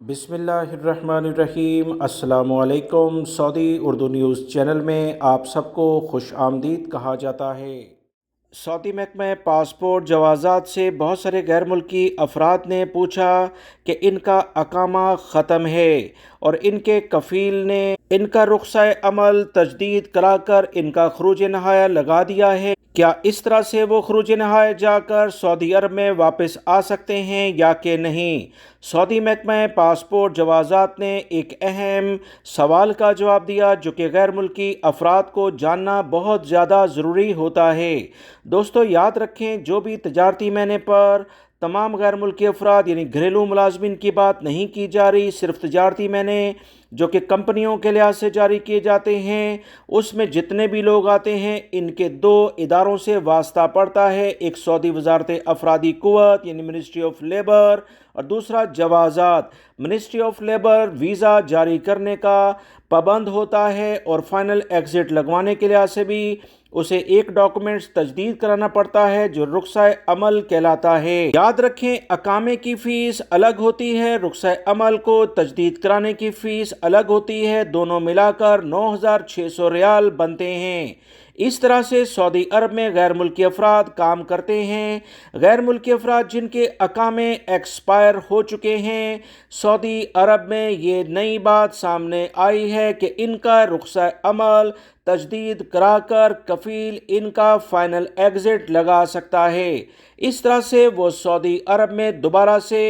बिस्मिल्लाहिर्रहमानिर्रहीम। अस्सलामु अलैकुम। सऊदी उर्दू न्यूज़ चैनल में आप सबको खुश आमदीद कहा जाता है। सऊदी महकमा पासपोर्ट जवाज़ात से बहुत सारे गैर मुल्की अफराद ने पूछा कि इनका अकामा ख़त्म है और इनके कफ़ील ने इनका रुख़्सा अमल तजदीद कराकर इनका ख़ुरूज नहाया लगा दिया है। क्या इस तरह से वो ख़ुरूज नहाया जाकर सऊदी अरब में वापस आ सकते हैं या कि नहीं? सऊदी महकमा पासपोर्ट जवाज़ात ने एक अहम सवाल का जवाब दिया जो कि गैर मुल्की अफराद को जानना बहुत ज़्यादा ज़रूरी होता है। दोस्तों याद रखें, जो भी तजारती महीने पर तमाम गैर मुल्की अफराद यानी घरेलू मुलाजमिन की बात नहीं की जा रही, सिर्फ तजारती महीने जो कि कंपनियों के लिहाज से जारी किए जाते हैं, उसमें जितने भी लोग आते हैं इनके दो इदारों से वास्ता पड़ता है। एक सऊदी वजारत अफरादी कुव्वत यानी मिनिस्ट्री ऑफ लेबर और दूसरा जवाज़ात। मिनिस्ट्री ऑफ लेबर वीज़ा जारी करने का पाबंद होता है और फाइनल एग्ज़िट लगवाने के लिहाज से भी उसे एक डॉक्यूमेंट्स तजदीद कराना पड़ता है जो रुख़्सा अमल कहलाता है। याद रखें, अकामे की फ़ीस अलग होती है, रुख़्सा अमल को तजदीद कराने की फ़ीस अलग होती है। दोनों मिलाकर 9,600 रियाल बनते हैं। इस तरह से सऊदी अरब में गैर मुल्की अफराद काम करते हैं। गैर मुल्की अफराद जिनके अकामे एक्सपायर हो चुके हैं, सऊदी अरब में ये नई बात सामने आई है कि इनका रुख़्सा अमल तजदीद कराकर कफ़ील इनका फ़ाइनल एग्ज़िट लगा सकता है। इस तरह से वो सऊदी अरब में दोबारा से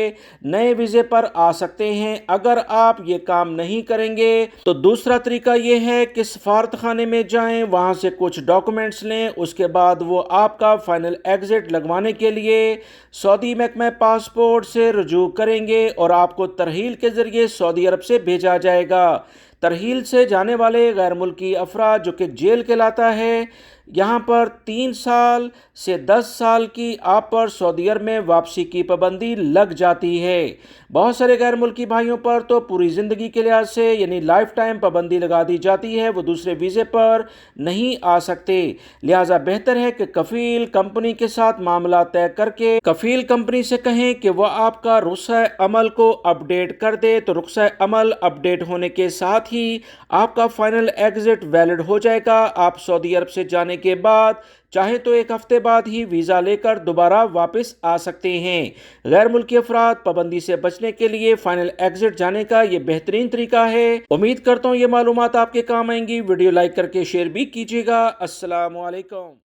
नए वीज़े पर आ सकते हैं। अगर आप ये काम नहीं करेंगे तो दूसरा तरीका ये है कि सफारत खाने में जाएं, वहाँ से कुछ डॉक्यूमेंट्स लें, उसके बाद वो आपका फ़ाइनल एग्ज़िट लगवाने के लिए सऊदी महकमा पासपोर्ट से रुजू करेंगे और आपको तरहील के ज़रिए सऊदी अरब से भेजा जाएगा। तरहील से जाने वाले गैर मुल्की अफराद जो कि जेल कहलाता है, यहाँ पर 3 साल से 10 साल की आप पर सऊदी अरब में वापसी की पाबंदी लग जाती है। बहुत सारे गैर मुल्की भाइयों पर तो पूरी ज़िंदगी के लिहाज से यानी लाइफ टाइम पाबंदी लगा दी जाती है, वो दूसरे वीज़े पर नहीं आ सकते। लिहाजा बेहतर है कि कफ़ील कंपनी के साथ मामला तय करके कफ़ील कंपनी से कहें कि वह आपका रुख़्सा अमल को अपडेट कर दे, तो रुख़्सा अमल अपडेट होने के साथ ही आपका फाइनल एग्ज़िट वैलिड हो जाएगा। आप सऊदी अरब से जाने के बाद चाहे तो एक हफ्ते बाद ही वीज़ा लेकर दोबारा वापस आ सकते हैं। गैर मुल्की अफराद पाबंदी से बचने के लिए फाइनल एग्ज़िट जाने का ये बेहतरीन तरीका है। उम्मीद करता हूँ ये मालूमात आपके काम आएंगी। वीडियो लाइक करके शेयर भी कीजिएगा। अस्सलामु अलैकुम।